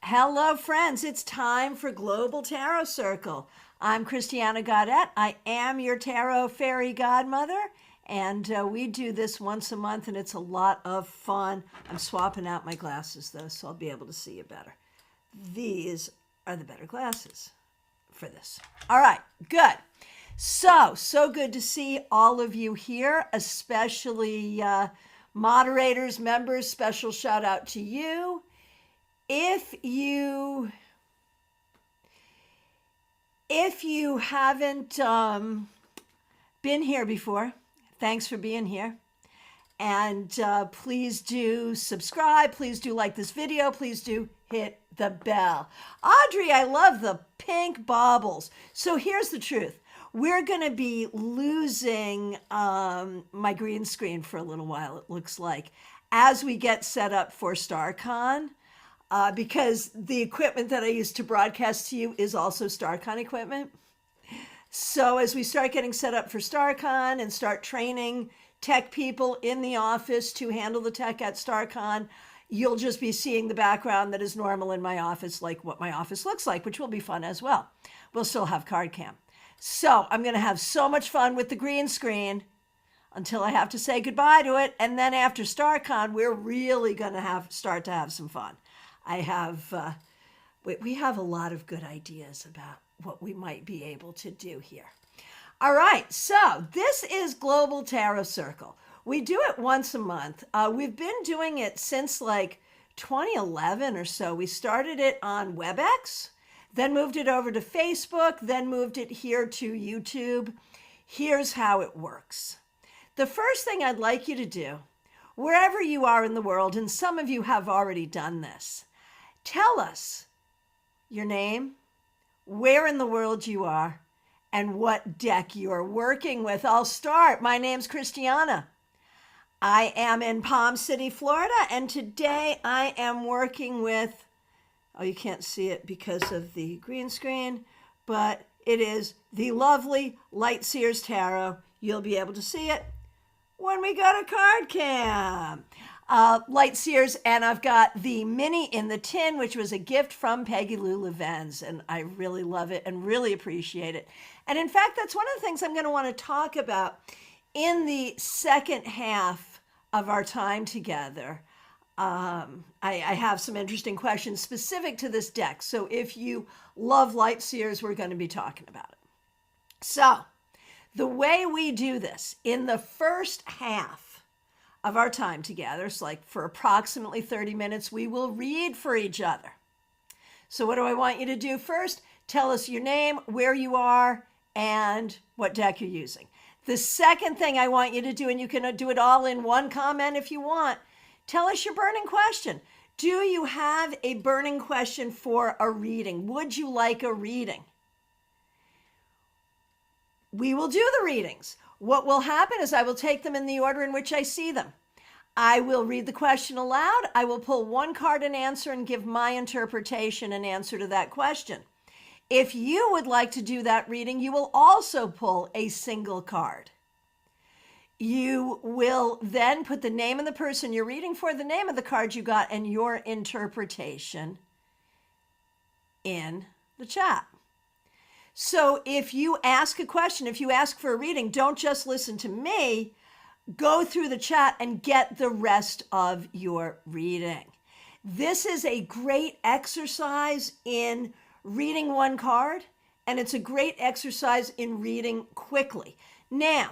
Hello, friends. It's time for Global Tarot Circle. I'm Christiana Gaudet. I am your tarot fairy godmother, and we do this once a month, and it's a lot of fun. I'm swapping out my glasses, though, so I'll be able to see you better. These are the better glasses for this. All right, good. So good to see all of you here, especially moderators, members. Special shout out to you. If you haven't been here before, thanks for being here. And please do subscribe. Please do like this video. Please do hit the bell. Audrey, I love the pink baubles. So here's the truth. We're going to be losing my green screen for a little while, it looks like, as we get set up for StaarCon. Because the equipment that I use to broadcast to you is also StaarCon equipment. So as we start getting set up for StaarCon and start training tech people in the office to handle the tech at StaarCon, you'll just be seeing the background that is normal in my office, like what my office looks like, which will be fun as well. We'll still have card cam. So I'm going to have so much fun with the green screen until I have to say goodbye to it. And then after StaarCon, we're really going to start to have some fun. We have a lot of good ideas about what we might be able to do here. All right, so this is Global Tarot Circle. We do it once a month. We've been doing it since like 2011 or so. We started it on WebEx, then moved it over to Facebook, then moved it here to YouTube. Here's how it works. The first thing I'd like you to do, wherever you are in the world, and some of you have already done this, tell us your name, where in the world you are, and what deck you're working with. I'll start. My name's Christiana. I am in Palm City, Florida, and today I am working with, oh, you can't see it because of the green screen, but it is the lovely Light Seers Tarot. You'll be able to see it when we go to card cam. Light Seers, and I've got the mini in the tin, which was a gift from Peggy Lou Levens, and I really love it and really appreciate it. And in fact, that's one of the things I'm going to want to talk about in the second half of our time together. I have some interesting questions specific to this deck, so if you love Light Seers, we're going to be talking about it. So, the way we do this, in the first half of our time together, it's like for approximately 30 minutes, we will read for each other. So what do I want you to do first? Tell us your name, where you are, and what deck you're using. The second thing I want you to do, and you can do it all in one comment if you want, tell us your burning question. Do you have a burning question for a reading? Would you like a reading? We will do the readings. What will happen is I will take them in the order in which I see them. I will read the question aloud. I will pull one card and answer and give my interpretation and answer to that question. If you would like to do that reading, you will also pull a single card. You will then put the name of the person you're reading for, the name of the card you got, and your interpretation in the chat. So if you ask a question, if you ask for a reading, don't just listen to me. Go through the chat and get the rest of your reading. This is a great exercise in reading one card, and it's a great exercise in reading quickly. Now,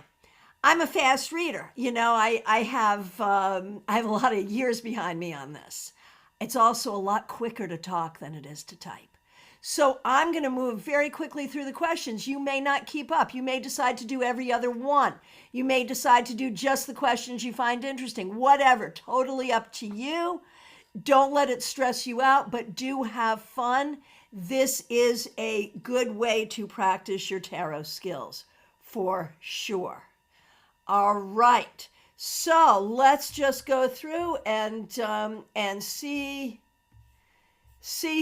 I'm a fast reader. You know, I have a lot of years behind me on this. It's also a lot quicker to talk than it is to type. So I'm going to move very quickly through the questions. You may not keep up. You may decide to do every other one. You may decide to do just the questions you find interesting. Whatever, totally up to you. Don't let it stress you out, but do have fun. This is a good way to practice your tarot skills, for sure. All right, so let's just go through and see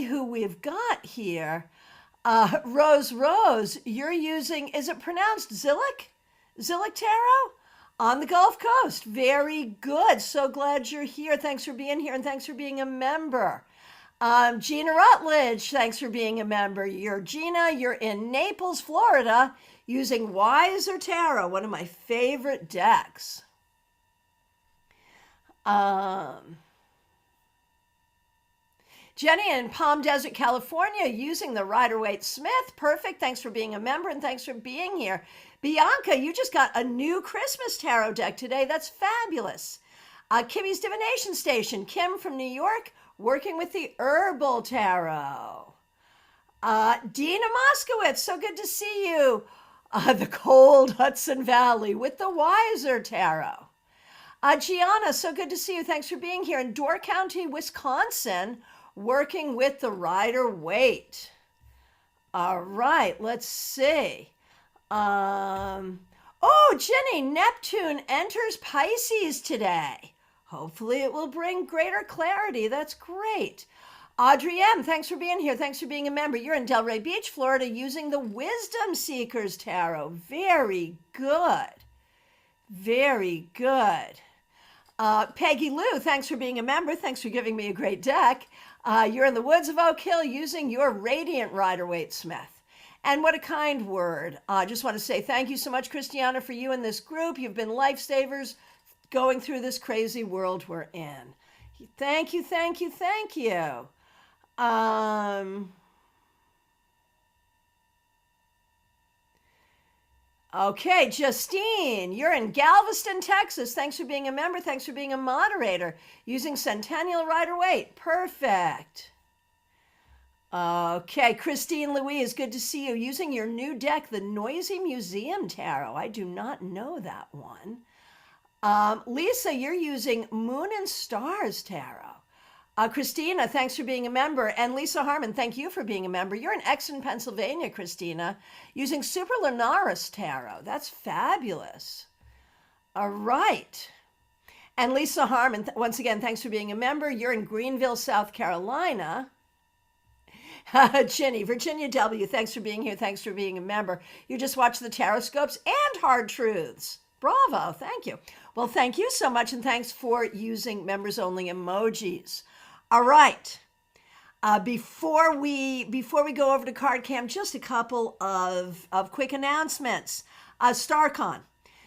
who we've got here. Rose, you're using, is it pronounced Zillick? Zillick Tarot? On the Gulf Coast. Very good. So glad you're here. Thanks for being here, and thanks for being a member. Gina Rutledge, thanks for being a member. You're Gina. You're in Naples, Florida, using Wiser Tarot, one of my favorite decks. Jenny in Palm Desert, California, using the Rider-Waite-Smith. Perfect. Thanks for being a member and thanks for being here. Bianca, you just got a new Christmas tarot deck today. That's fabulous. Kimmy's Divination Station. Kim from New York, working with the Herbal Tarot. Dina Moskowitz, so good to see you. The cold Hudson Valley with the Wiser Tarot. Gianna, so good to see you. Thanks for being here. In Door County, Wisconsin, working with the Rider-Waite. All right, let's see. Oh, Jenny, Neptune enters Pisces today. Hopefully it will bring greater clarity. That's great. Audrey M., thanks for being here. Thanks for being a member. You're in Delray Beach, Florida, using the Wisdom Seekers Tarot. Very good. Very good. Peggy Lou, thanks for being a member. Thanks for giving me a great deck. You're in the woods of Oak Hill using your Radiant Rider-Waite-Smith. And what a kind word. I just want to say thank you so much, Christiana, for you and this group. You've been lifesavers going through this crazy world we're in. Thank you, thank you, thank you. Okay, Justine, you're in Galveston, Texas. Thanks for being a member. Thanks for being a moderator. Using Centennial Rider-Waite. Perfect. Okay, Christine Louise, good to see you. Using your new deck, the Noisy Museum Tarot. I do not know that one. Lisa, you're using Moon and Stars Tarot. Christina, thanks for being a member. And Lisa Harmon, thank you for being a member. You're in Exton, Pennsylvania, Christina, using Super Lunaris Tarot. That's fabulous. All right. And Lisa Harmon, once again, thanks for being a member. You're in Greenville, South Carolina. Ginny, Virginia W., thanks for being here. Thanks for being a member. You just watched the Tarot Scopes and Hard Truths. Bravo. Thank you. Well, thank you so much. And thanks for using members-only emojis. All right. Before we go over to CardCam, just a couple of quick announcements. StaarCon.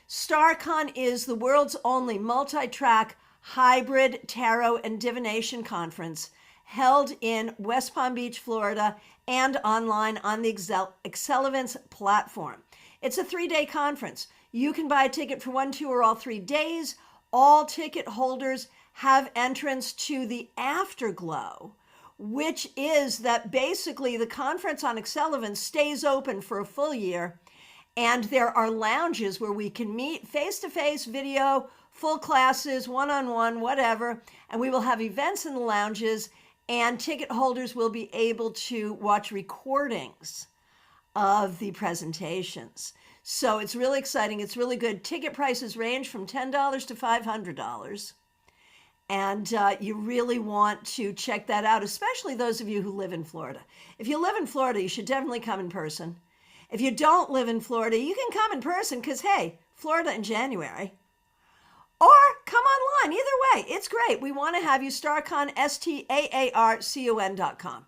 StaarCon is the world's only multi-track hybrid tarot and divination conference held in West Palm Beach, Florida, and online on the Excellence platform. It's a 3-day conference. You can buy a ticket for 1, 2, or all 3 days. All ticket holders have entrance to the Afterglow, which is that basically the conference on Excellence stays open for a full year, and there are lounges where we can meet face-to-face, video, full classes, one-on-one, whatever, and we will have events in the lounges, and ticket holders will be able to watch recordings of the presentations. So it's really exciting. It's really good. Ticket prices range from $10 to $500. And you really want to check that out, especially those of you who live in Florida. If you live in Florida, you should definitely come in person. If you don't live in Florida, you can come in person because, hey, Florida in January. Or come online. Either way, it's great. We want to have you. StaarCon, StaarCon.com.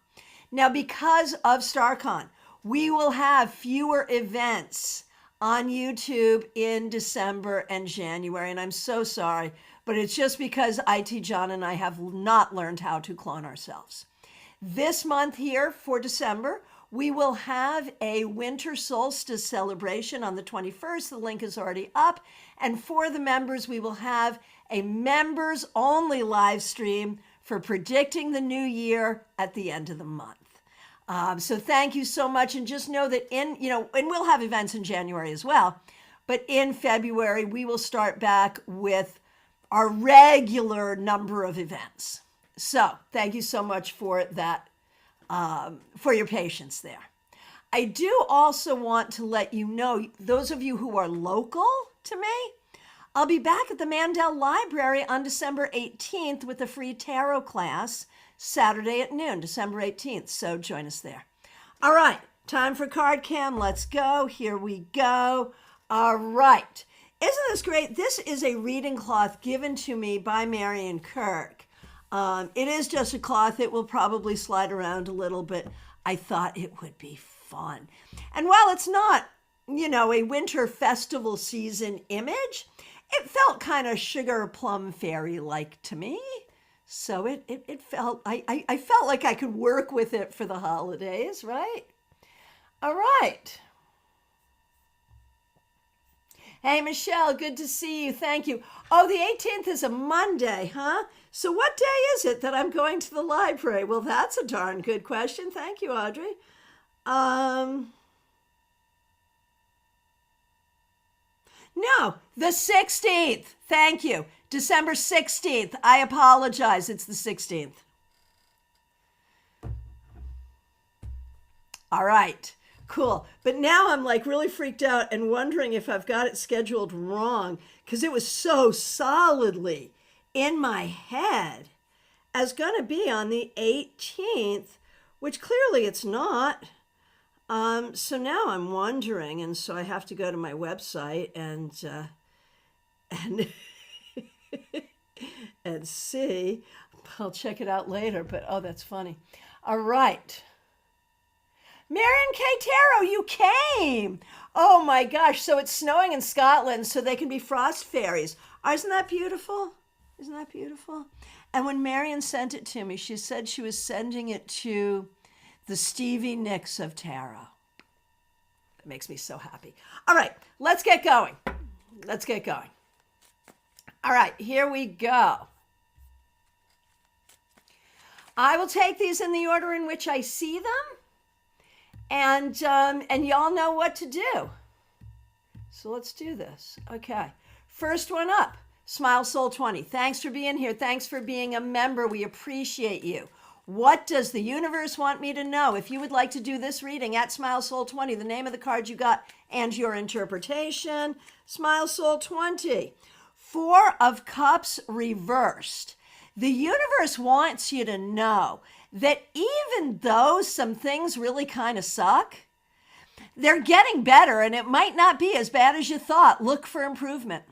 Now, because of StaarCon, we will have fewer events on YouTube in December and January. And I'm so sorry, but it's just because IT John and I have not learned how to clone ourselves. This month here for December, we will have a winter solstice celebration on the 21st. The link is already up. And for the members, we will have a members only live stream for predicting the new year at the end of the month. So thank you so much. And just know that and we'll have events in January as well. But in February, we will start back with our regular number of events. So thank you so much for that, for your patience there. I do also want to let you know, those of you who are local to me, I'll be back at the Mandel Library on December 18th with a free tarot class, Saturday at noon, December 18th. So join us there. All right, time for CardCam. Let's go. Here we go. All right. Isn't this great? This is a reading cloth given to me by Marion Kirk. It is just a cloth. It will probably slide around a little, but I thought it would be fun. And while it's not, a winter festival season image, it felt kind of sugar plum fairy-like to me. So it felt, I felt like I could work with it for the holidays, right? All right. Hey, Michelle, good to see you. Thank you. Oh, the 18th is a Monday, huh? So what day is it that I'm going to the library? Well, that's a darn good question. Thank you, Audrey. No, the 16th. Thank you. December 16th. I apologize. It's the 16th. All right. Cool. But now I'm like really freaked out and wondering if I've got it scheduled wrong because it was so solidly in my head as going to be on the 18th, which clearly it's not. So now I'm wondering, and so I have to go to my website and and see. I'll check it out later, but oh, that's funny. All right. Marion K. Taro, you came. Oh my gosh. So it's snowing in Scotland, so they can be frost fairies. Isn't that beautiful? Isn't that beautiful? And when Marion sent it to me, she said she was sending it to the Stevie Nicks of tarot. It makes me so happy. All right, let's get going. Let's get going. All right, here we go. I will take these in the order in which I see them, and y'all know what to do. So let's do this. Okay, first one up, Smile Soul 20. Thanks for being here. Thanks for being a member. We appreciate you. What does the universe want me to know? If you would like to do this reading at Smile Soul 20, the name of the card you got and your interpretation. Smile Soul 20. Four of Cups reversed. The universe wants you to know that even though some things really kind of suck, they're getting better and it might not be as bad as you thought. Look for improvement.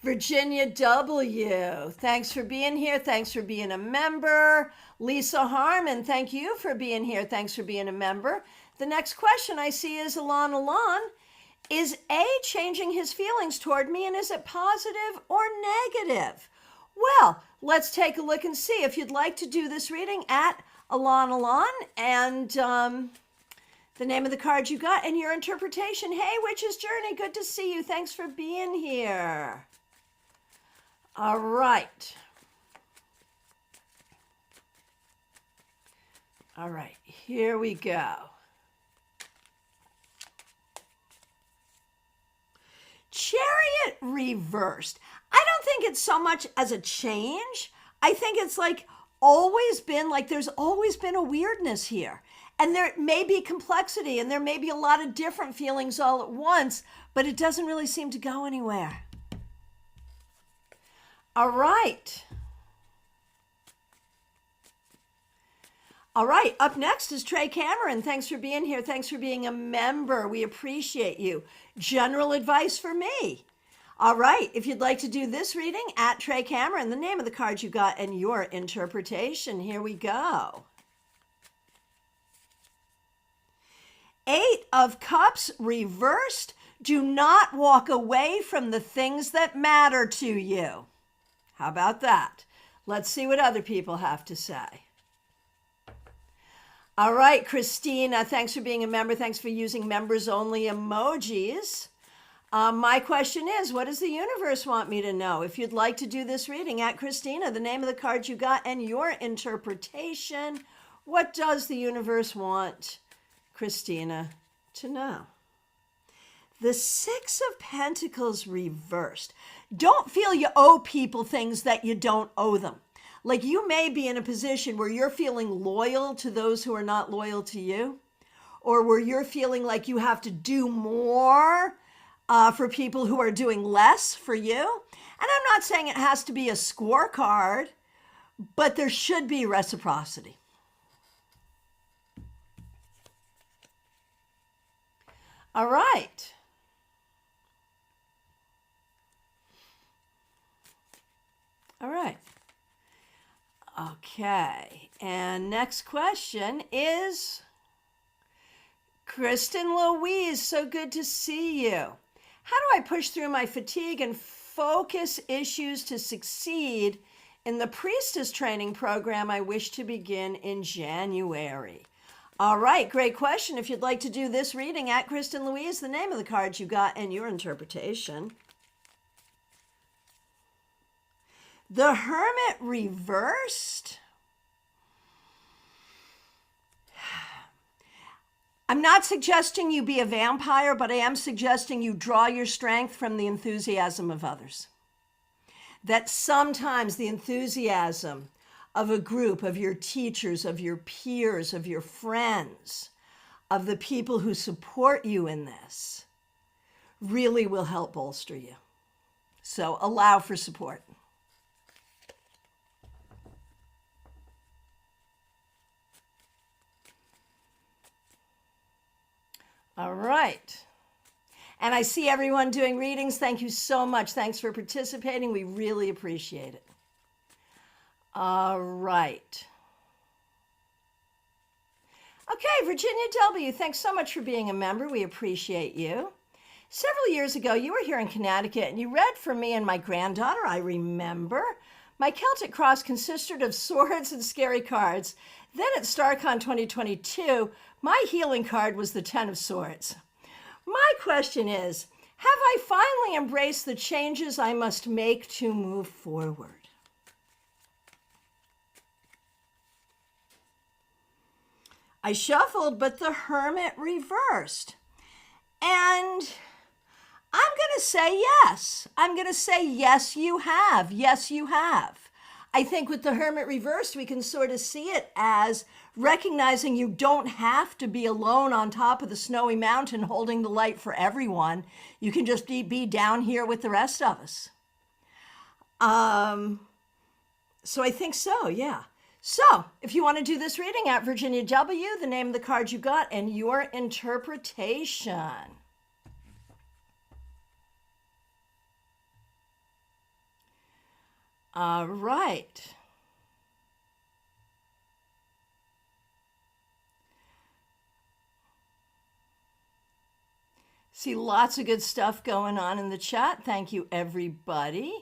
Virginia W., thanks for being here. Thanks for being a member. Lisa Harmon, thank you for being here. Thanks for being a member. The next question I see is Alon. Is A changing his feelings toward me, and is it positive or negative? Well, let's take a look and see. If you'd like to do this reading at Alon, and the name of the card you got and your interpretation. Hey, Witch's Journey, good to see you. Thanks for being here. All right. All right, here we go. Chariot reversed. I don't think it's so much as a change. I think it's like there's always been a weirdness here. And there may be complexity and there may be a lot of different feelings all at once, but it doesn't really seem to go anywhere. All right. All right, up next is Trey Cameron. Thanks for being here. Thanks for being a member. We appreciate you. General advice for me. All right, if you'd like to do this reading at Trey Cameron, the name of the card you got and your interpretation. Here we go. 8 of Cups reversed. Do not walk away from the things that matter to you. How about that? Let's see what other people have to say. All right, Christina, thanks for being a member. Thanks for using members-only emojis. My question is, what does the universe want me to know? If you'd like to do this reading at Christina, the name of the card you got and your interpretation, what does the universe want Christina to know? The 6 of Pentacles reversed. Don't feel you owe people things that you don't owe them. Like you may be in a position where you're feeling loyal to those who are not loyal to you, or where you're feeling like you have to do more for people who are doing less for you. And I'm not saying it has to be a scorecard, but there should be reciprocity. All right. All right. Okay, and next question is Kristen Louise, so good to see you. How do I push through my fatigue and focus issues to succeed in the priestess training program I wish to begin in January? All right, great question. If you'd like to do this reading at Kristen Louise, the name of the card you got and your interpretation. The Hermit reversed. I'm not suggesting you be a vampire, but I am suggesting you draw your strength from the enthusiasm of others. That sometimes the enthusiasm of a group, of your teachers, of your peers, of your friends, of the people who support you in this, really will help bolster you. So allow for support. All right. And I see everyone doing readings. Thank you so much. Thanks for participating. We really appreciate it. All right. Okay, Virginia W., thanks so much for being a member. We appreciate you. Several years ago, you were here in Connecticut, and you read for me and my granddaughter, I remember. My Celtic cross consisted of swords and scary cards. Then at StaarCon 2022, my healing card was the 10 of Swords. My question is, have I finally embraced the changes I must make to move forward? I shuffled, but the Hermit reversed. And I'm going to say yes. I'm going to say yes, you have. Yes, you have. I think with the Hermit reversed, we can sort of see it as recognizing you don't have to be alone on top of the snowy mountain holding the light for everyone. You can just be down here with the rest of us. So I think so, yeah. So if you want to do this reading at Virginia W., the name of the card you got and your interpretation. All right. See lots of good stuff going on in the chat. Thank you, everybody.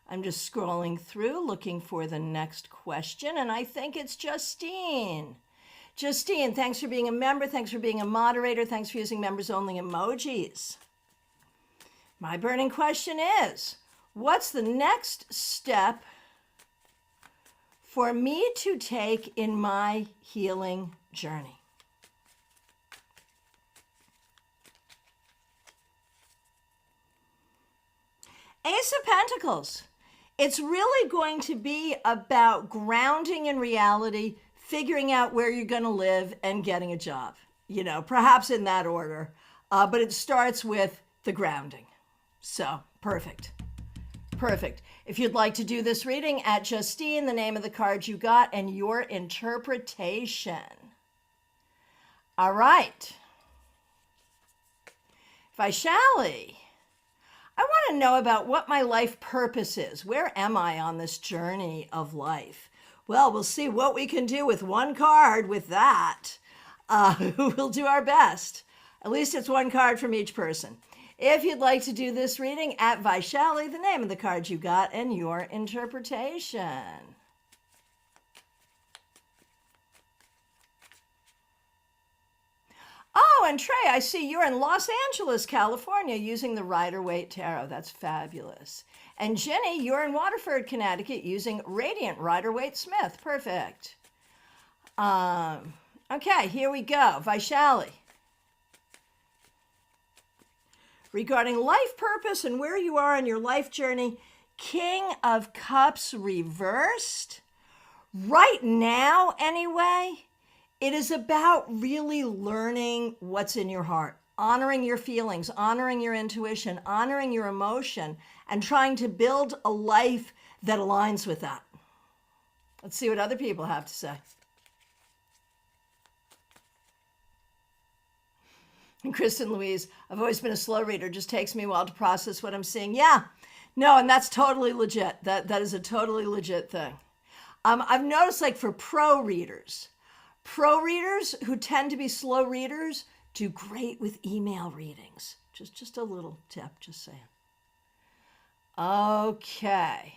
I'm just scrolling through, looking for the next question, and I think it's Justine. Justine, thanks for being a member. Thanks for being a moderator. Thanks for using members-only emojis. My burning question is, what's the next step for me to take in my healing journey? Ace of Pentacles. It's really going to be about grounding in reality, figuring out where you're going to live, and getting a job. You know, perhaps in that order. But it starts with the grounding. So, perfect. Perfect. If you'd like to do this reading at Justine, the name of the card you got, and your interpretation. All right. Vaishali. I want to know about what my life purpose is. Where am I on this journey of life? Well, we'll see what we can do with one card with that. We'll do our best. At least it's one card from each person. If you'd like to do this reading at Vaishali, the name of the card you got and your interpretation. Oh, and Trey, I see you're in Los Angeles, California, using the Rider-Waite Tarot. That's fabulous. And Jenny, you're in Waterford, Connecticut, using Radiant Rider-Waite Smith. Perfect. Okay, here we go. Vaishali. Regarding life purpose and where you are in your life journey, King of Cups reversed. Right now, anyway, it is about really learning what's in your heart, honoring your feelings, honoring your intuition, honoring your emotion, and trying to build a life that aligns with that. Let's see what other people have to say. And Kristen Louise, I've always been a slow reader. It just takes me a while to process what I'm seeing. Yeah, no, and that's totally legit. That is a totally legit thing. I've noticed like for pro readers who tend to be slow readers do great with email readings. Just a little tip, just saying. Okay.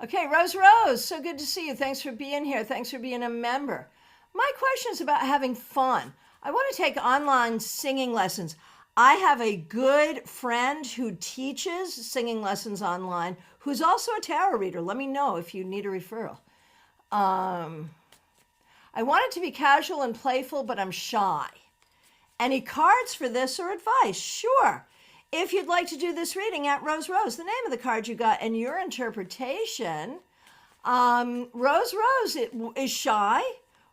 Okay, Rose, so good to see you. Thanks for being here. Thanks for being a member. My question is about having fun. I want to take online singing lessons. I have a good friend who teaches singing lessons online, who's also a tarot reader. Let me know if you need a referral. I want it to be casual and playful, but I'm shy. Any cards for this or advice? Sure. If you'd like to do this reading at Rose, the name of the card you got and your interpretation, Rose is shy,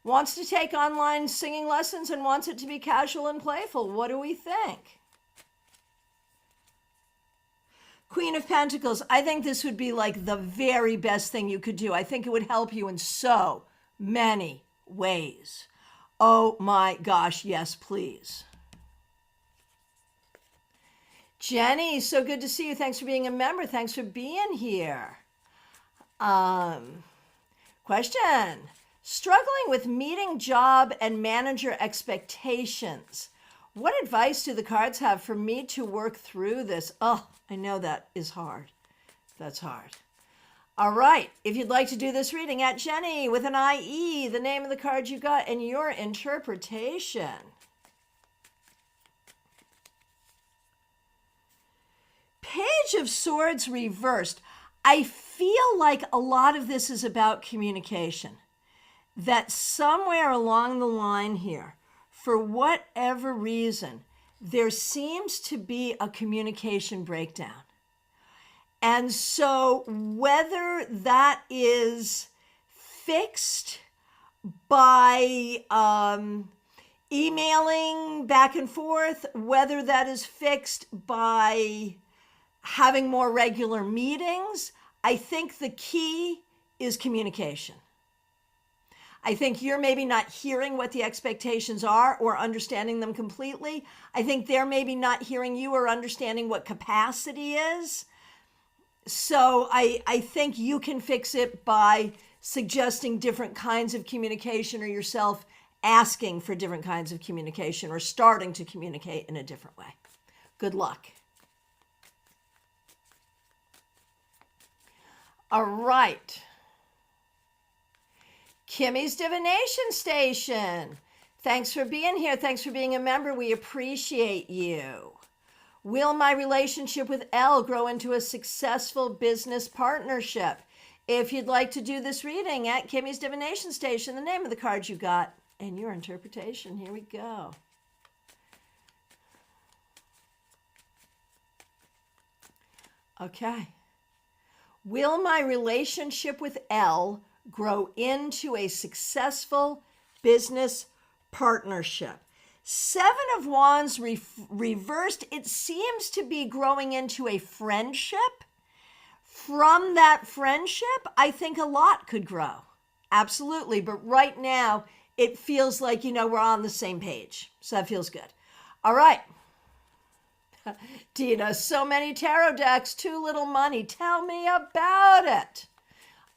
wants to take online singing lessons and wants it to be casual and playful. What do we think? Queen of Pentacles, I think this would be like the very best thing you could do. I think it would help you in so many ways. Oh my gosh, yes, please. Jenny, so good to see you. Thanks for being a member. Thanks for being here. Question. Struggling with meeting job and manager expectations. What advice do the cards have for me to work through this? Oh, I know that is hard. That's hard. All right. If you'd like to do this reading at Jenny with an IE, the name of the card you got and your interpretation. Page of Swords reversed. I feel like a lot of this is about communication. That somewhere along the line here, for whatever reason, there seems to be a communication breakdown. And so whether that is fixed by emailing back and forth, whether that is fixed by having more regular meetings, I think the key is communication. I think you're maybe not hearing what the expectations are or understanding them completely. I think they're maybe not hearing you or understanding what capacity is. So I think you can fix it by suggesting different kinds of communication or yourself asking for different kinds of communication or starting to communicate in a different way. Good luck. All right. Kimmy's Divination Station. Thanks for being here. Thanks for being a member. We appreciate you. Will my relationship with Elle grow into a successful business partnership? If you'd like to do this reading at Kimmy's Divination Station, the name of the card you got and your interpretation. Here we go. Okay. Will my relationship with Elle grow into a successful business partnership? Seven of Wands reversed. It seems to be growing into a friendship. From that friendship, I think a lot could grow. Absolutely. But right now, it feels like, we're on the same page. So that feels good. All right. Dina, so many tarot decks, too little money. Tell me about it.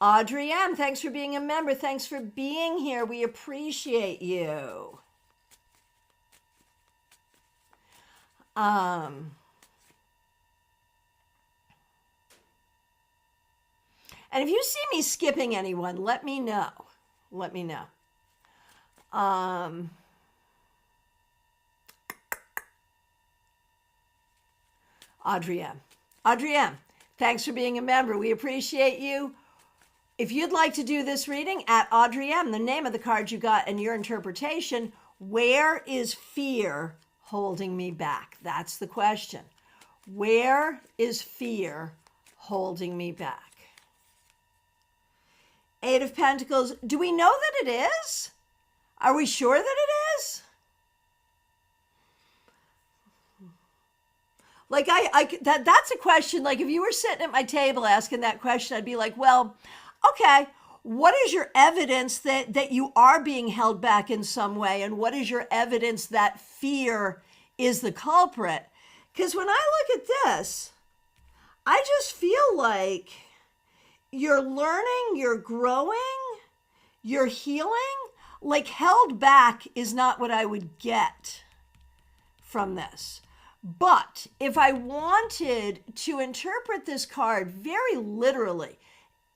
Audrey M., thanks for being a member. Thanks for being here. We appreciate you. And if you see me skipping anyone, let me know. Let me know. Audrey M., thanks for being a member. We appreciate you. If you'd like to do this reading at Audrey M., the name of the card you got and your interpretation, where is fear holding me back? That's the question. Where is fear holding me back? Eight of Pentacles. Do we know that it is? Are we sure that it is? Like that's a question. Like if you were sitting at my table asking that question, I'd be like, well, okay, what is your evidence that you are being held back in some way? And what is your evidence that fear is the culprit? Because when I look at this, I just feel like you're learning, you're growing, you're healing. Like held back is not what I would get from this. But if I wanted to interpret this card very literally,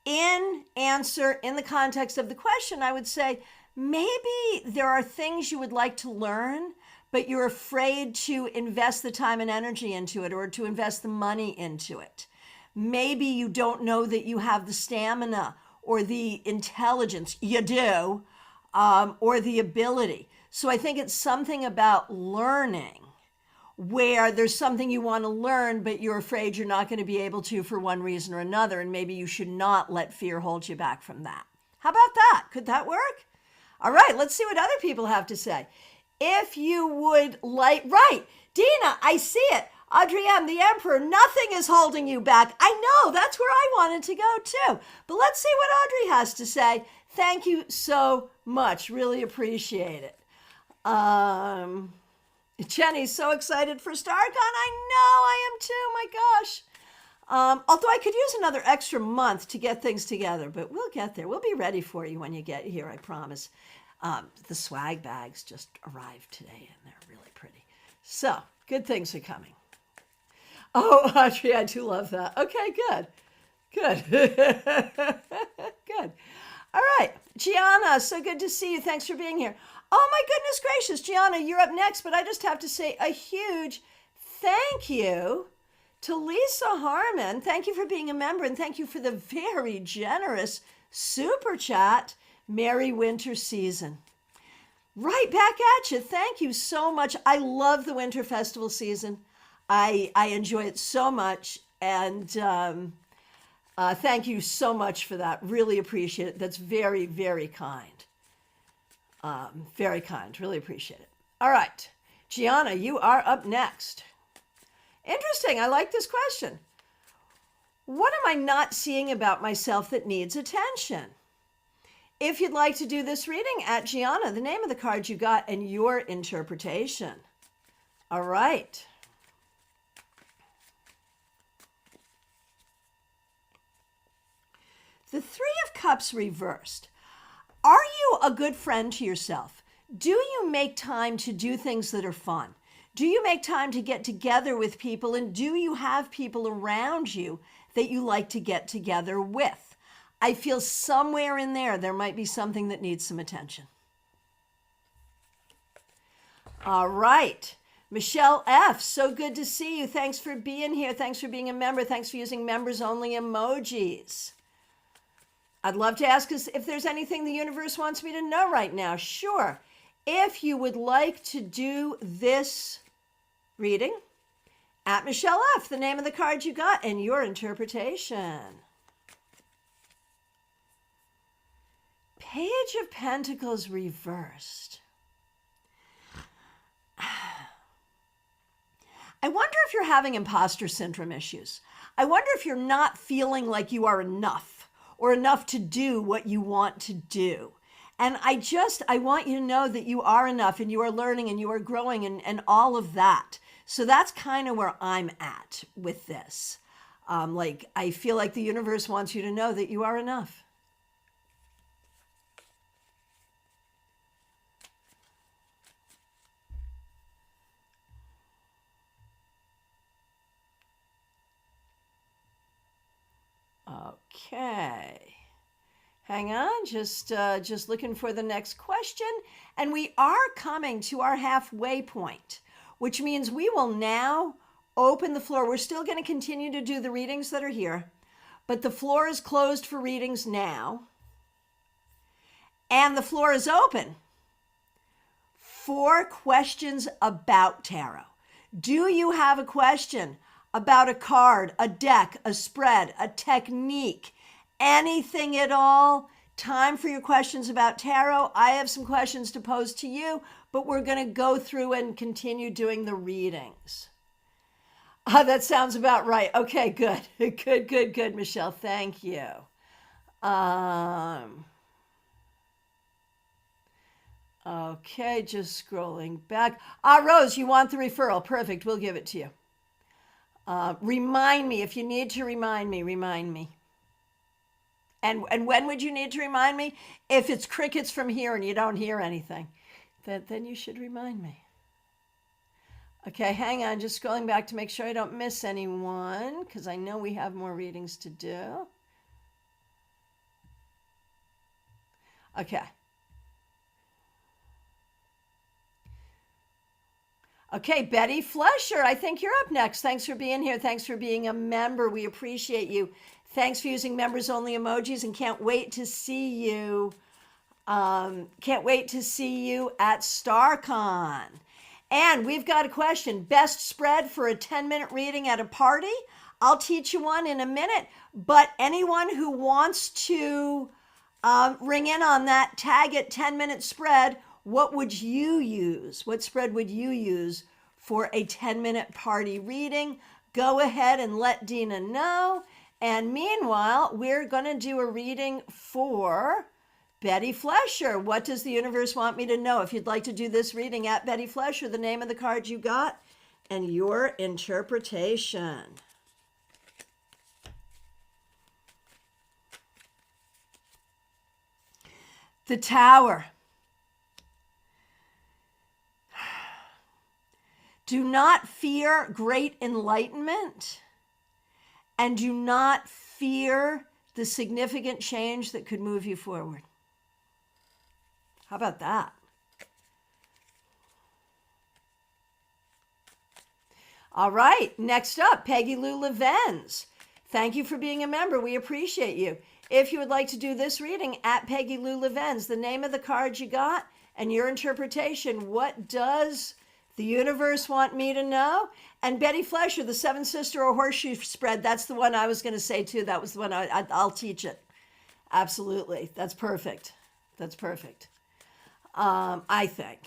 in answer, in the context of the question, I would say maybe there are things you would like to learn, but you're afraid to invest the time and energy into it or to invest the money into it. Maybe you don't know that you have the stamina or the intelligence, you do, or the ability. So I think it's something about learning where there's something you want to learn, but you're afraid you're not going to be able to for one reason or another. And maybe you should not let fear hold you back from that. How about that? Could that work? All right, let's see what other people have to say. If you would like, right, Dina, I see it. Adrienne, the Emperor, nothing is holding you back. I know, that's where I wanted to go too. But let's see what Audrey has to say. Thank you so much. Really appreciate it. Jenny's so excited for StaarCon. I know, I am too, my gosh. Although I could use another extra month to get things together, but we'll get there. We'll be ready for you when you get here, I promise. The swag bags just arrived today, and they're really pretty. So, good things are coming. Oh, Audrey, I do love that. Okay, good. Good. Good. All right. Gianna, so good to see you. Thanks for being here. Oh, my goodness gracious. Gianna, you're up next, but I just have to say a huge thank you to Lisa Harmon. Thank you for being a member, and thank you for the very generous super chat. Merry winter season. Right back at you. Thank you so much. I love the winter festival season. I enjoy it so much, and thank you so much for that. Really appreciate it. That's very, very kind. Very kind. Really appreciate it. All right. Gianna, you are up next. Interesting. I like this question. What am I not seeing about myself that needs attention? If you'd like to do this reading, at Gianna, the name of the card you got and your interpretation. All right. The Three of Cups reversed. Are you a good friend to yourself? Do you make time to do things that are fun? Do you make time to get together with people? And do you have people around you that you like to get together with? I feel somewhere in there might be something that needs some attention. All right. Michelle F., so good to see you. Thanks for being here. Thanks for being a member. Thanks for using members-only emojis. I'd love to ask us if there's anything the universe wants me to know right now. Sure. If you would like to do this reading, at Michelle F., the name of the card you got and your interpretation. Page of Pentacles reversed. I wonder if you're having imposter syndrome issues. I wonder if you're not feeling like you are enough or enough to do what you want to do. And I want you to know that you are enough and you are learning and you are growing and all of that. So that's kind of where I'm at with this. I feel like the universe wants you to know that you are enough. Okay. Hang on, just looking for the next question. And we are coming to our halfway point, which means we will now open the floor. We're still going to continue to do the readings that are here, but the floor is closed for readings now. And the floor is open for questions about tarot. Do you have a question about a card, a deck, a spread, a technique, anything at all? Time for your questions about tarot. I have some questions to pose to you, but we're going to go through and continue doing the readings. That sounds about right. Okay, good. Good, Michelle. Thank you. Okay, just scrolling back. Rose, you want the referral? Perfect. We'll give it to you. Remind me if you need to remind me. Remind me. And when would you need to remind me? If it's crickets from here and you don't hear anything, then you should remind me. Okay, hang on. Just scrolling back to make sure I don't miss anyone because I know we have more readings to do. Okay. Okay, Betty Flesher, I think you're up next. Thanks for being here. Thanks for being a member. We appreciate you. Thanks for using members only emojis and can't wait to see you. Can't wait to see you at StaarCon. And we've got a question. Best spread for a 10-minute reading at a party? I'll teach you one in a minute. But anyone who wants to ring in on that, tag it 10-minute spread. What would you use? What spread would you use for a 10-minute party reading? Go ahead and let Dina know. And meanwhile, we're going to do a reading for Betty Flesher. What does the universe want me to know? If you'd like to do this reading at Betty Flesher, the name of the card you got and your interpretation. The Tower. Do not fear great enlightenment and do not fear the significant change that could move you forward. How about that? All right, next up, Peggy Lou Levens. Thank you for being a member. We appreciate you. If you would like to do this reading at Peggy Lou Levens, the name of the card you got and your interpretation, what does the universe want me to know? And Betty Flesher, the Seven Sister or Horseshoe spread, that's the one I was going to say too. That was the one I'll teach it. Absolutely. That's perfect. That's perfect. I think.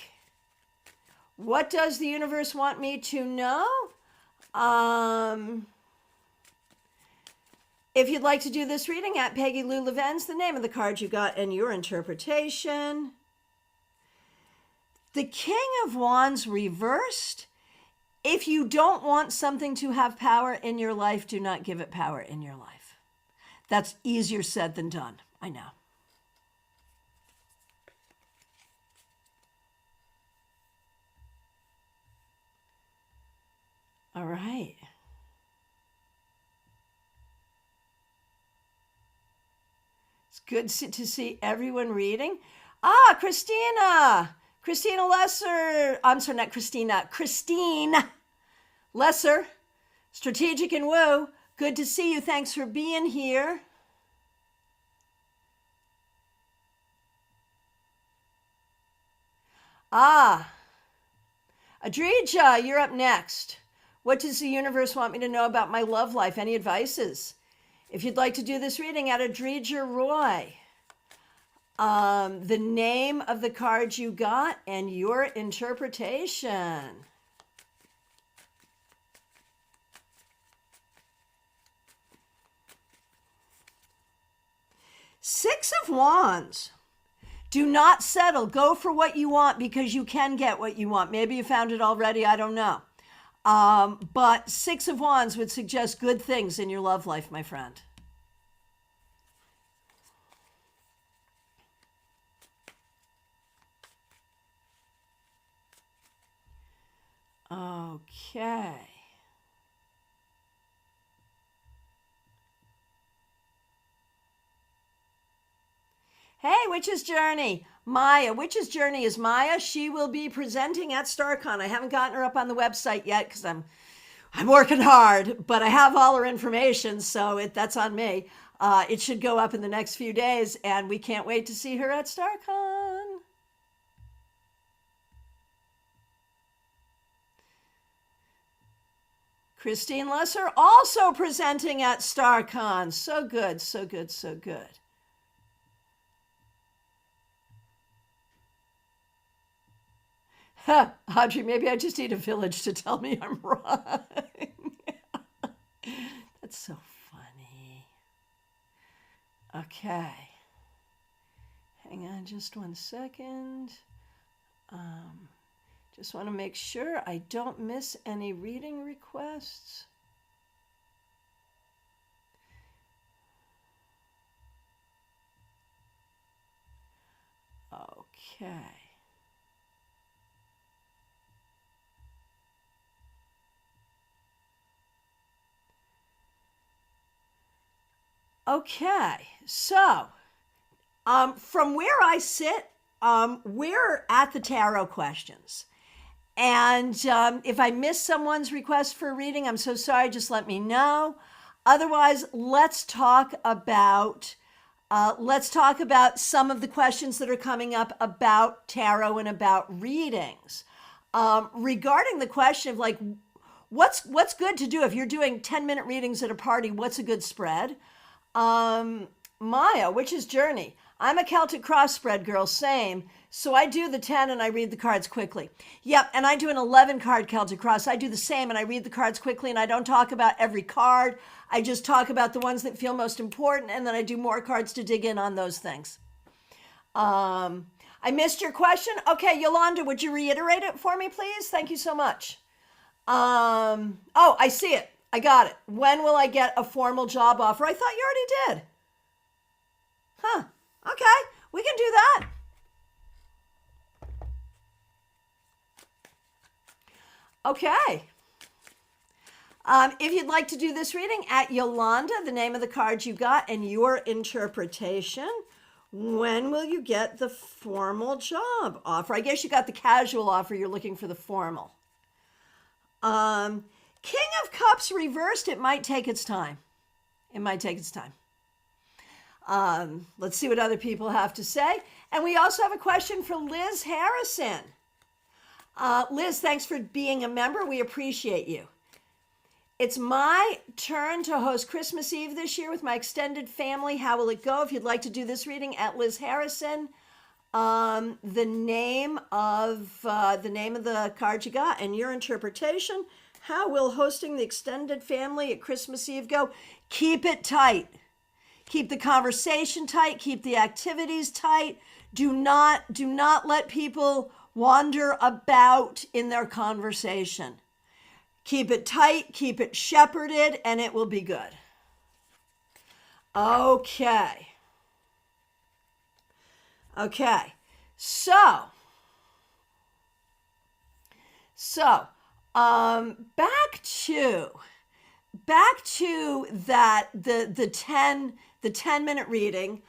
What does the universe want me to know? If you'd like to do this reading at Peggy Lou Levens, the name of the card you got and your interpretation. The King of Wands reversed. If you don't want something to have power in your life, do not give it power in your life. That's easier said than done. I know. All right. It's good to see everyone reading. Christina. Christina Lesser. I'm sorry, not Christina. Christine Lesser. Strategic and Woo. Good to see you. Thanks for being here. Adrija, you're up next. What does the universe want me to know about my love life? Any advices? If you'd like to do this reading at Adrija Roy, the name of the card you got and your interpretation. Six of Wands. Do not settle. Go for what you want because you can get what you want. Maybe you found it already. I don't know. But Six of Wands would suggest good things in your love life, my friend. Okay. Hey, Witch's Journey. Maya. Witch's Journey is Maya. She will be presenting at StaarCon. I haven't gotten her up on the website yet because I'm working hard, but I have all her information, so that's on me. It should go up in the next few days, and we can't wait to see her at StaarCon. Christine Lesser also presenting at StaarCon. So good, so good, so good. Audrey, maybe I just need a village to tell me I'm wrong. That's so funny. Okay. Hang on just one second. Um, just want to make sure I don't miss any reading requests. Okay. Okay, so from where I sit, we're at the tarot questions. And if I miss someone's request for a reading, I'm so sorry, just let me know. Otherwise, let's talk about some of the questions that are coming up about tarot and about readings. Regarding the question of like, what's good to do if you're doing 10-minute readings at a party? What's a good spread? Maya, Witch's Journey. I'm a Celtic cross spread girl, same. So I do the 10 and I read the cards quickly. Yep, and I do an 11 card Celtic cross. I do the same and I read the cards quickly and I don't talk about every card. I just talk about the ones that feel most important and then I do more cards to dig in on those things. I missed your question. Okay, Yolanda, would you reiterate it for me, please? Thank you so much. Oh, I see it. I got it. When will I get a formal job offer? I thought you already did. Huh. Okay, we can do that. Okay. If you'd like to do this reading, at Yolanda, the name of the card you got, and your interpretation, when will you get the formal job offer? I guess you got the casual offer. You're looking for the formal. King of Cups reversed. It might take its time. It might take its time. Let's see what other people have to say. And we also have a question for Liz Harrison. Liz, thanks for being a member. We appreciate you. It's my turn to host Christmas Eve this year with my extended family. How will it go? If you'd like to do this reading, at Liz Harrison, the name of the card you got and your interpretation. How will hosting the extended family at Christmas Eve go? Keep it tight. Keep the conversation tight. Keep the activities tight. Do not let people wander about in their conversation. Keep it tight, keep it shepherded, and it will be good. Okay. So, back to that the 10-minute reading.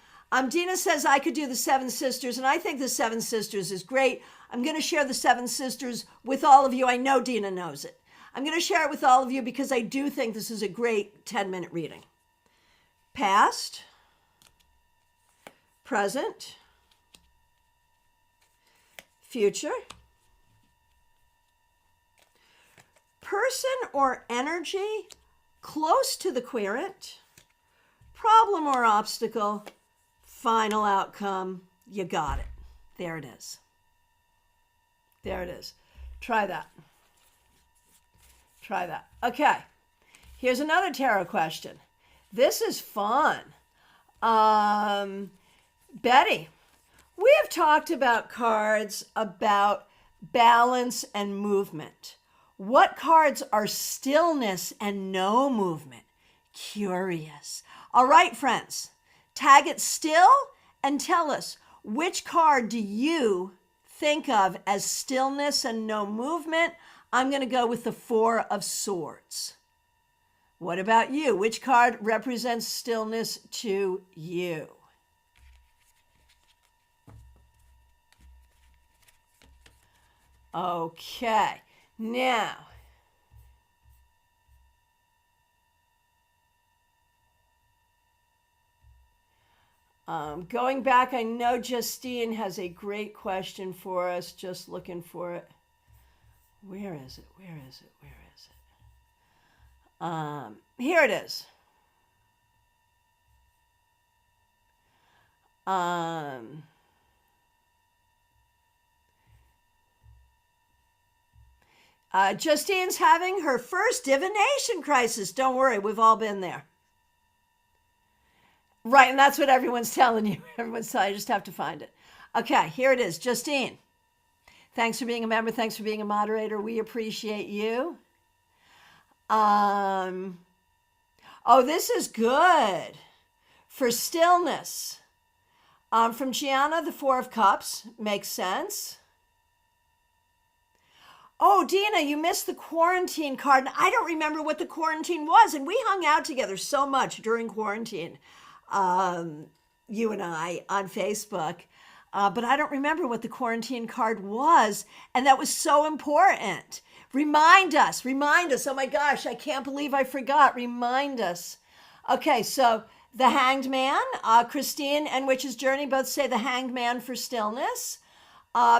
Dina says I could do the Seven Sisters, and I think the Seven Sisters is great. I'm going to share the Seven Sisters with all of you. I know Dina knows it. I'm going to share it with all of you because I do think this is a great 10-minute reading. Past, present, future, person or energy close to the querent, problem or obstacle, final outcome. You got it. There it is. There it is. Try that. Okay. Here's another tarot question. This is fun. Betty, we have talked about cards about balance and movement. What cards are stillness and no movement? Curious. All right, friends. Tag it still and tell us, which card do you think of as stillness and no movement? I'm going to go with the Four of Swords. What about you? Which card represents stillness to you? Okay, now, going back, I know Justine has a great question for us. Just looking for it. Where is it? Here it is. Justine's having her first divination crisis. Don't worry, we've all been there. Right, and that's what everyone's telling you. Everyone's telling you, just have to find it. Okay, here it is. Justine, Thanks for being a member. Thanks for being a moderator. We appreciate you. Oh, this is good. For stillness. From Gianna, the Four of Cups. Makes sense. Oh, Dina, you missed the quarantine card. I don't remember what the quarantine was. And we hung out together so much during quarantine, you and I, on Facebook. But I don't remember what the quarantine card was. And that was so important. Remind us. Oh my gosh, I can't believe I forgot. Remind us. Okay, so the Hanged Man, Christine and Witch's Journey both say the Hanged Man for stillness.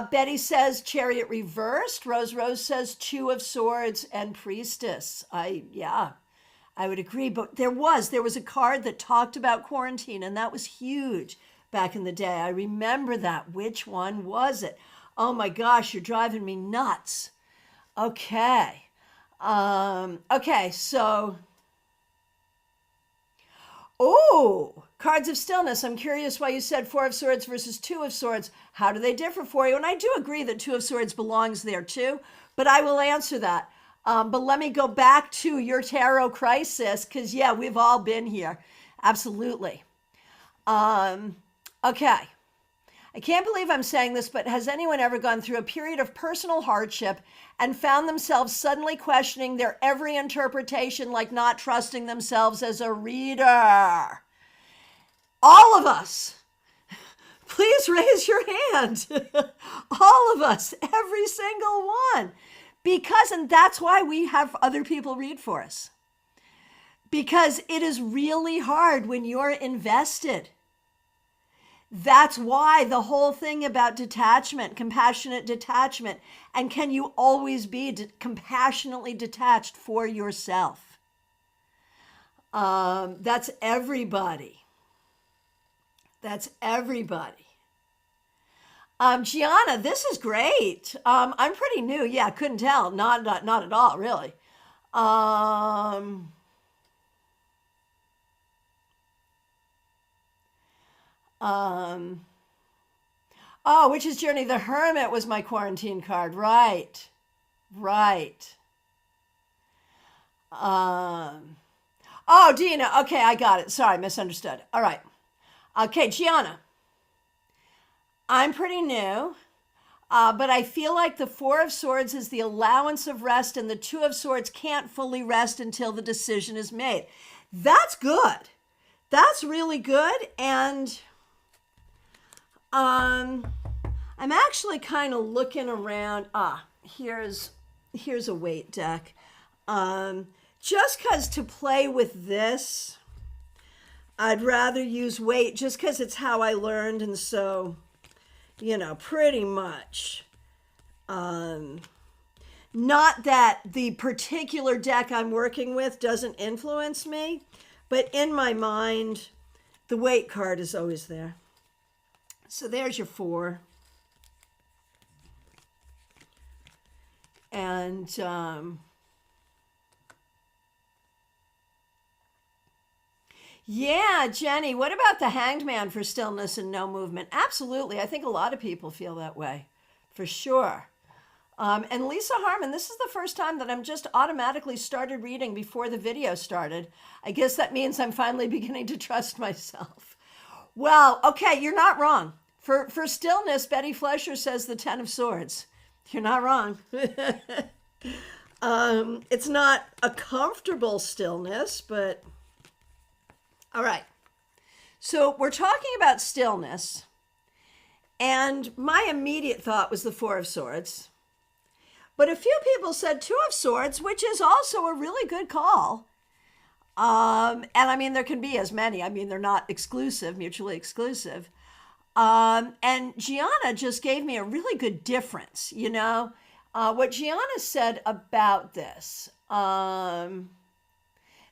Betty says Chariot reversed. Rose says Two of Swords and Priestess. I would agree. But there was a card that talked about quarantine, and that was huge back in the day. I remember that. Which one was it? Oh my gosh, you're driving me nuts. Okay. Okay, so. Oh, cards of stillness. I'm curious why you said Four of Swords versus Two of Swords. How do they differ for you? And I do agree that Two of Swords belongs there too, but I will answer that. But let me go back to your tarot crisis, because yeah, we've all been here. Absolutely. Okay. I can't believe I'm saying this, but has anyone ever gone through a period of personal hardship and found themselves suddenly questioning their every interpretation, like not trusting themselves as a reader? All of us. Please raise your hand. All of us, every single one. And that's why we have other people read for us. Because it is really hard when you're invested. That's why the whole thing about detachment, compassionate detachment, and can you always be compassionately detached for yourself? That's everybody. That's everybody. Gianna, this is great. I'm pretty new. Yeah, couldn't tell. Not at all, really. Oh, Witch's Journey. The Hermit was my quarantine card. Right. Oh, Dina. Okay, I got it. Sorry, misunderstood. All right. Okay, Gianna. I'm pretty new, but I feel like the Four of Swords is the allowance of rest, and the Two of Swords can't fully rest until the decision is made. That's good. That's really good. And I'm actually kind of looking around. Here's a weight deck. Just because to play with this, I'd rather use weight just because it's how I learned. And so, pretty much. Not that the particular deck I'm working with doesn't influence me, but in my mind, the weight card is always there. So there's your 4. And yeah, Jenny, what about the Hanged Man for stillness and no movement? Absolutely. I think a lot of people feel that way, for sure. And Lisa Harmon, this is the first time that I'm just automatically started reading before the video started. I guess that means I'm finally beginning to trust myself. Well, okay, you're not wrong. For stillness, Betty Fleischer says the 10 of Swords. You're not wrong. It's not a comfortable stillness, but all right. So we're talking about stillness, and my immediate thought was the 4 of Swords. But a few people said 2 of Swords, which is also a really good call. And I mean, there can be as many. I mean, they're not exclusive, mutually exclusive. And Gianna just gave me a really good difference, what Gianna said about this.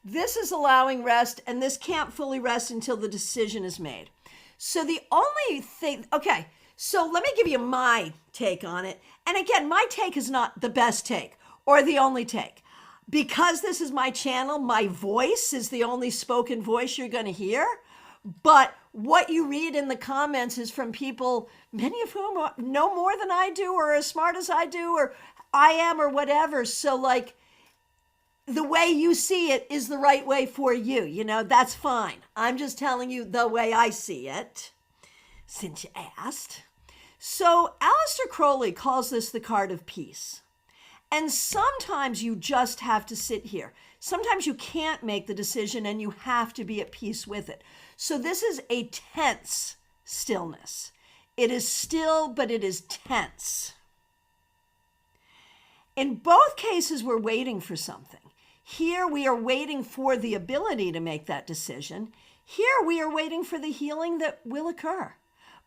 This is allowing rest, and this can't fully rest until the decision is made. So the only thing, okay, so let me give you my take on it. And again, my take is not the best take or the only take. Because this is my channel, my voice is the only spoken voice you're going to hear. But what you read in the comments is from people, many of whom know more than I do, or as smart as I do, or I am, or whatever. So like, the way you see it is the right way for you. You know, that's fine. I'm just telling you the way I see it, since you asked. So Aleister Crowley calls this the card of peace. And sometimes you just have to sit here. Sometimes you can't make the decision and you have to be at peace with it. So this is a tense stillness. It is still, but it is tense. In both cases, we're waiting for something. Here we are waiting for the ability to make that decision. Here we are waiting for the healing that will occur.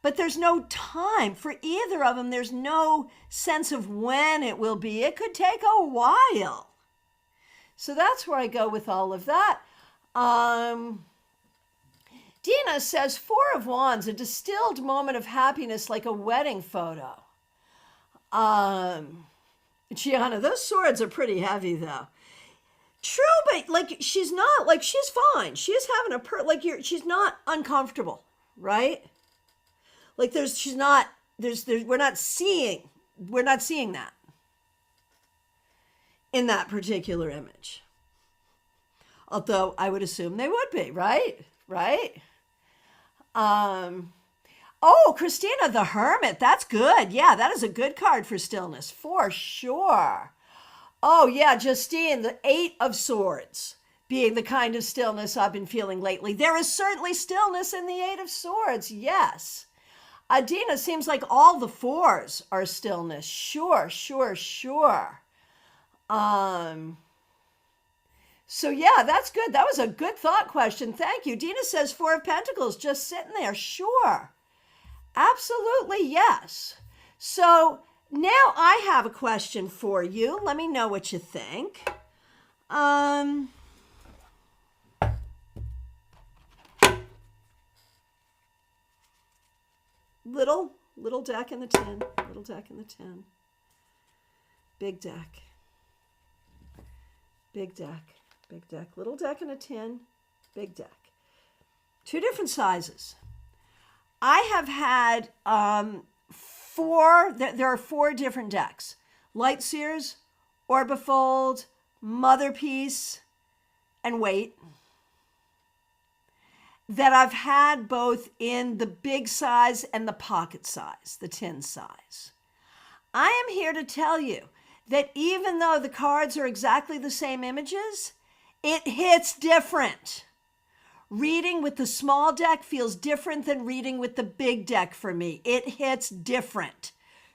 But there's no time for either of them. There's no sense of when it will be. It could take a while. So that's where I go with all of that. Dina says, Four of Wands, a distilled moment of happiness like a wedding photo. Gianna, those swords are pretty heavy though. True, but like she's not, like she's fine. She's having she's not uncomfortable, right? Like we're not seeing that in that particular image. Although I would assume they would be, right? Right? Oh, Christina, the Hermit. That's good. Yeah, that is a good card for stillness, for sure. Oh, yeah, Justine, the Eight of Swords being the kind of stillness I've been feeling lately. There is certainly stillness in the Eight of Swords, yes. Adina, seems like all the fours are stillness. Sure. So yeah, that's good. That was a good thought question. Thank you. Dina says Four of Pentacles just sitting there. Sure. Absolutely, yes. So now I have a question for you. Let me know what you think. Little deck in the tin. Little deck in the tin. Big deck. Big deck. Big deck. Little deck in a tin. Big deck. Two different sizes. I have had there are four different decks. Light Seers, Orbifold, Motherpiece, and Weight. That I've had both in the big size and the pocket size, the tin size. I am here to tell you that even though the cards are exactly the same images, it hits different. Reading with the small deck feels different than reading with the big deck for me. It hits different.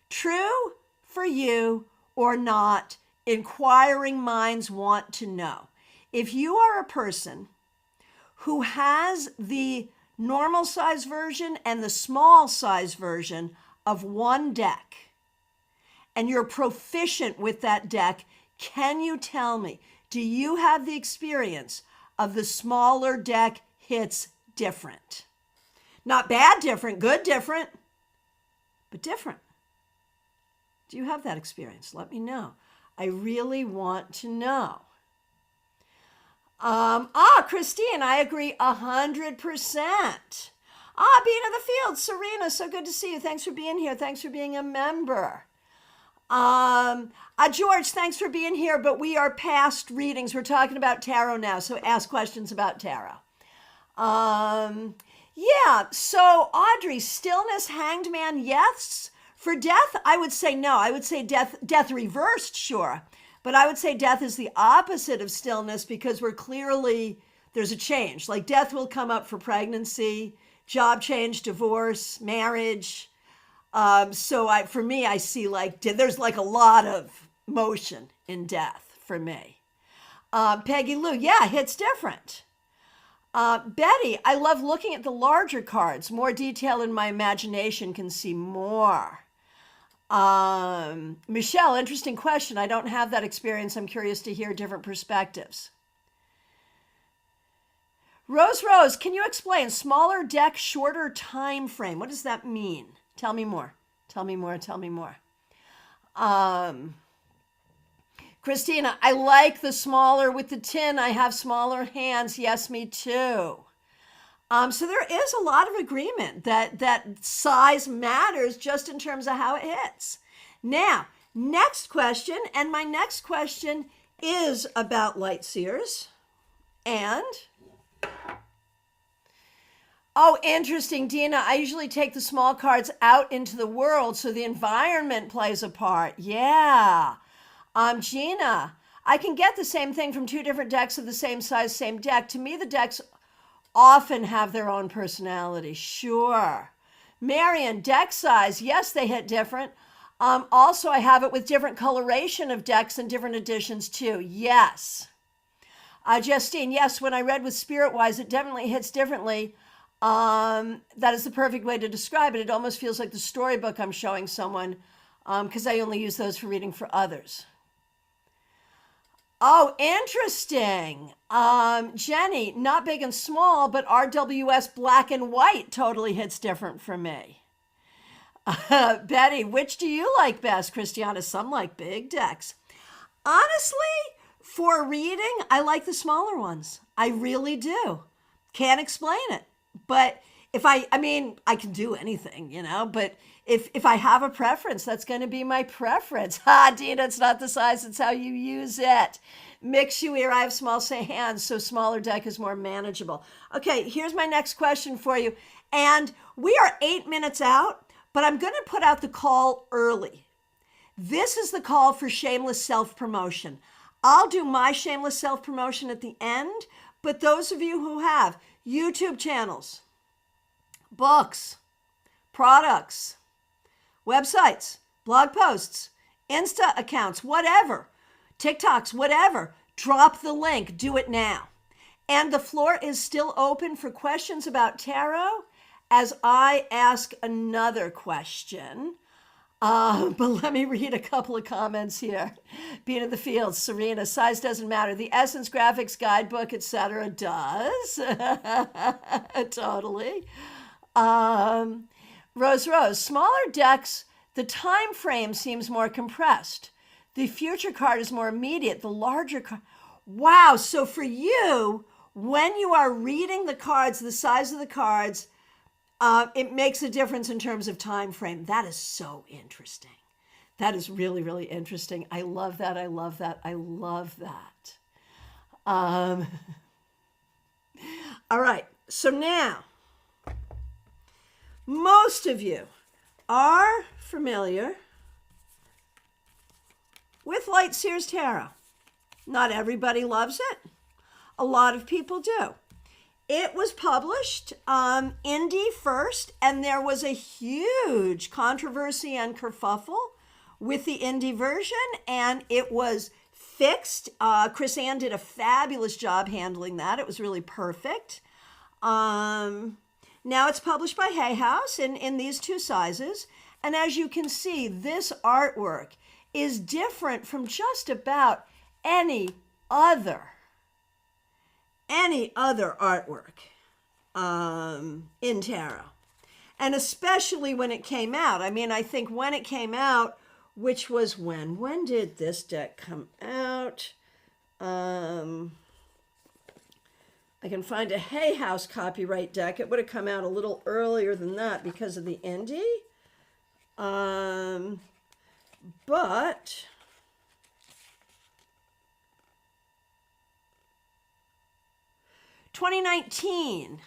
True for you or not, inquiring minds want to know. If you are a person who has the normal size version and the small size version of one deck, and you're proficient with that deck, can you tell me, do you have the experience of the smaller deck hits different? Not bad different, good different, but different. Do you have that experience? Let me know. I really want to know. Christine, I agree 100%. Being in the field, Serena, so good to see you. Thanks for being here. Thanks for being a member. George, thanks for being here, but we are past readings. We're talking about tarot now, so ask questions about tarot. Yeah, so Audrey, stillness, Hanged Man, yes. For death, I would say no. I would say death reversed, sure. But I would say death is the opposite of stillness because there's a change. Like death will come up for pregnancy, job change, divorce, marriage. For me, I see there's like a lot of motion in death for me. Peggy Lou, yeah, hits different. Betty, I love looking at the larger cards. More detail in my imagination can see more. Michelle, interesting question. I don't have that experience. I'm curious to hear different perspectives. Rose, can you explain smaller deck, shorter time frame? What does that mean? Tell me more. Christina, I like the smaller with the tin. I have smaller hands. Yes, me too. So there is a lot of agreement that size matters just in terms of how it hits. Now, next question, and my next question is about light seers. And, oh, interesting, Dina. I usually take the small cards out into the world, so the environment plays a part. Yeah. Gina, I can get the same thing from two different decks of the same size, same deck. To me, the decks often have their own personality. Sure. Marion, deck size. Yes, they hit different. Also, I have it with different coloration of decks and different editions too. Yes. Justine, yes, when I read with Spirit-Wise, it definitely hits differently. That is the perfect way to describe it. It almost feels like the storybook I'm showing someone, because I only use those for reading for others. Oh, interesting. Jenny, not big and small, but RWS black and white totally hits different for me. Betty, which do you like best? Christiana, some like big decks. Honestly, for reading, I like the smaller ones. I really do. Can't explain it. But if I can do anything, but if I have a preference, that's going to be my preference. Dina, it's not the size, it's how you use it. Mix you here, I have small hands, so smaller deck is more manageable. Okay, here's my next question for you. And we are 8 minutes out, but I'm going to put out the call early. This is the call for shameless self-promotion. I'll do my shameless self-promotion at the end, but those of you who have YouTube channels, books, products, websites, blog posts, Insta accounts, whatever, TikToks, whatever, drop the link, do it now. And the floor is still open for questions about tarot as I ask another question. But let me read a couple of comments here. Being in the field, Serena, size doesn't matter. The Essence Graphics Guidebook, etc. does. Totally. Rose, smaller decks, the time frame seems more compressed. The future card is more immediate. The larger card. Wow. So for you, when you are reading the cards, the size of the cards, it makes a difference in terms of time frame. That is so interesting. That is really, really interesting. I love that. I love that. I love that. All right. So now, most of you are familiar with Light Seers Tarot. Not everybody loves it. A lot of people do. It was published indie first, and there was a huge controversy and kerfuffle with the indie version, and it was fixed. Chris Ann did a fabulous job handling that. It was really perfect. Now it's published by Hay House in these two sizes, and as you can see, this artwork is different from just about any other artwork in tarot. And especially when it came out. I mean, I think when it came out, which was when did this deck come out? I can find a Hay House copyright deck. It would have come out a little earlier than that because of the indie. But 2019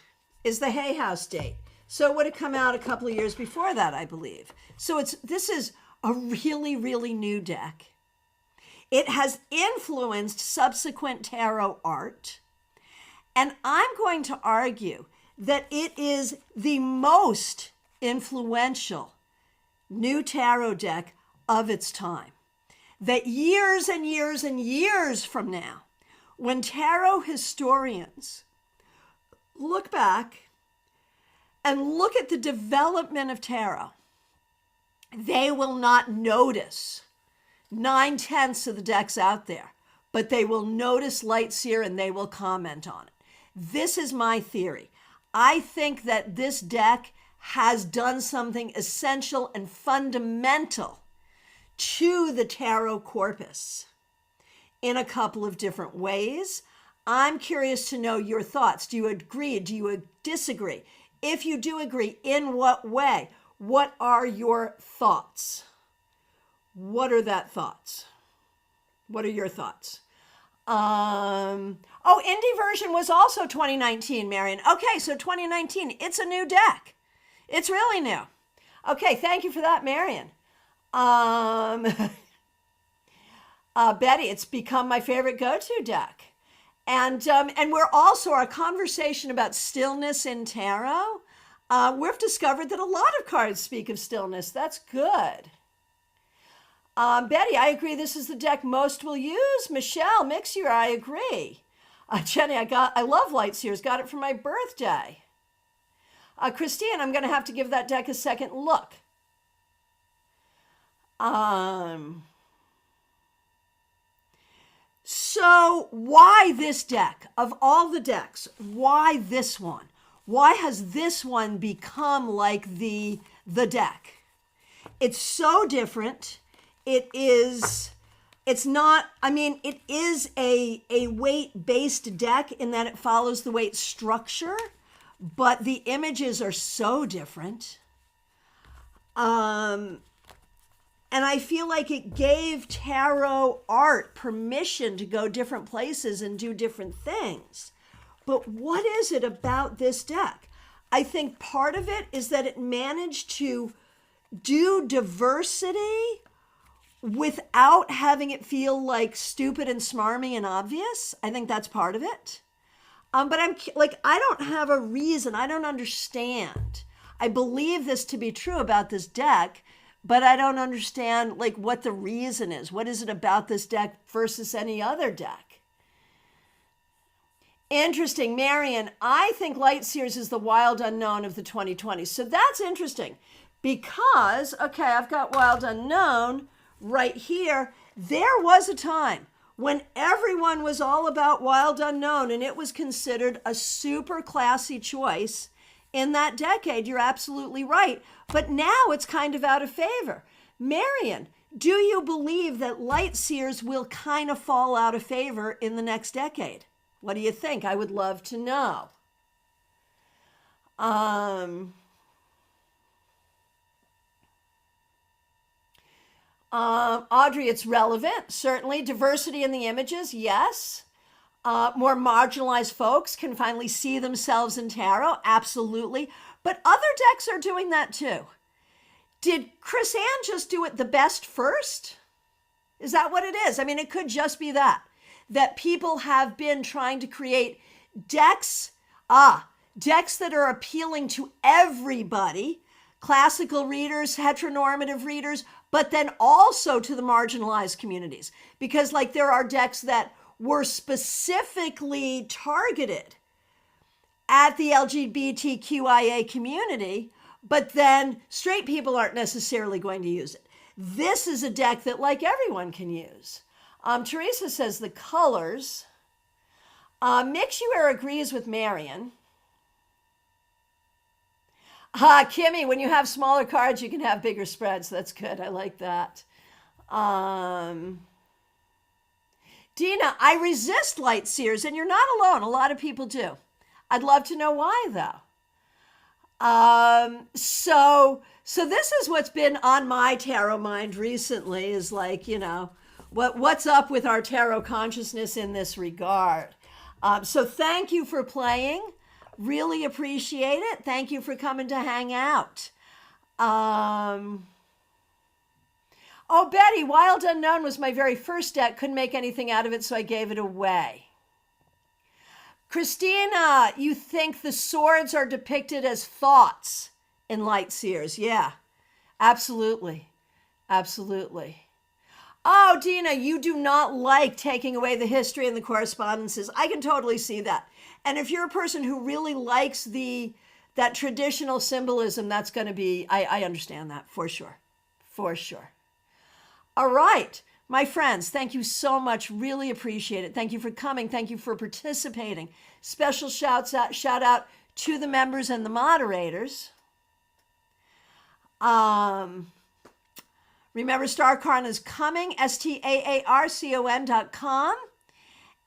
is the Hay House date. So it would have come out a couple of years before that, I believe. So this is a really, really new deck. It has influenced subsequent tarot art. And I'm going to argue that it is the most influential new tarot deck of its time. That years and years and years from now, when tarot historians look back and look at the development of tarot, they will not notice 9/10 of the decks out there, but they will notice Light Seer and they will comment on it. This is my theory. I think that this deck has done something essential and fundamental to the tarot corpus in a couple of different ways. I'm curious to know your thoughts. Do you agree? Do you disagree? If you do agree, in what way? What are your thoughts? What are that thoughts? What are your thoughts? Oh, indie version was also 2019, Marion. Okay, so 2019, it's a new deck. It's really new. Okay, thank you for that, Marion. Betty, it's become my favorite go-to deck. And we're also, our conversation about stillness in tarot, we've discovered that a lot of cards speak of stillness. That's good. Betty, I agree this is the deck most will use. Michelle, Mixier, I agree. Jenny, I love Lightseers, got it for my birthday. Christine, I'm going to have to give that deck a second look. So why this deck? Of all the decks, why this one? Why has this one become like the deck? It's so different. It is a weight-based deck in that it follows the weight structure, but the images are so different. And I feel like it gave tarot art permission to go different places and do different things. But what is it about this deck? I think part of it is that it managed to do diversity without having it feel like stupid and smarmy and obvious. I think that's part of it. But I don't have a reason. I don't understand. I believe this to be true about this deck, but I don't understand what the reason is. What is it about this deck versus any other deck? Interesting, Marion. I think Lightseers is the wild unknown of the 2020s. So that's interesting because, okay, I've got wild unknown right here. There was a time when everyone was all about wild unknown and it was considered a super classy choice in that decade. You're absolutely right. But now it's kind of out of favor. Marion, do you believe that Lightseers will kind of fall out of favor in the next decade? What do you think? I would love to know. Audrey, it's relevant. Certainly. Diversity in the images, yes. More marginalized folks can finally see themselves in tarot, absolutely. But other decks are doing that too. Did Chris Ann just do it the best first? Is that what it is? I mean, it could just be that people have been trying to create decks that are appealing to everybody, classical readers, heteronormative readers, but then also to the marginalized communities. Because there are decks that were specifically targeted at the LGBTQIA community, but then straight people aren't necessarily going to use it. This is a deck that everyone can use. Teresa says the colors. Mixuer agrees with Marion. Kimmy, when you have smaller cards, you can have bigger spreads. That's good. I like that. Dina, I resist Lightseers, and you're not alone. A lot of people do. I'd love to know why, though. So this is what's been on my tarot mind recently is what's up with our tarot consciousness in this regard. So thank you for playing. Really appreciate it. Thank you for coming to hang out. Oh, Betty, Wild Unknown was my very first deck. Couldn't make anything out of it, so I gave it away. Christina, you think the swords are depicted as thoughts in Lightseers? Yeah, absolutely. Absolutely. Oh, Dina, you do not like taking away the history and the correspondences. I can totally see that. And if you're a person who really likes that traditional symbolism, that's going to be, I understand that for sure. For sure. All right, my friends, thank you so much. Really appreciate it. Thank you for coming. Thank you for participating. Special shout out to the members and the moderators. Remember, StaarCon is coming, StaarCon.com.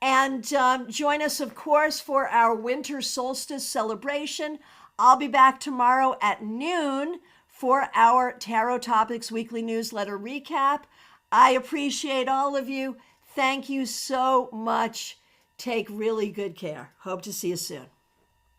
And join us, of course, for our winter solstice celebration. I'll be back tomorrow at noon for our Tarot Topics weekly newsletter recap. I appreciate all of you. Thank you so much. Take really good care. Hope to see you soon.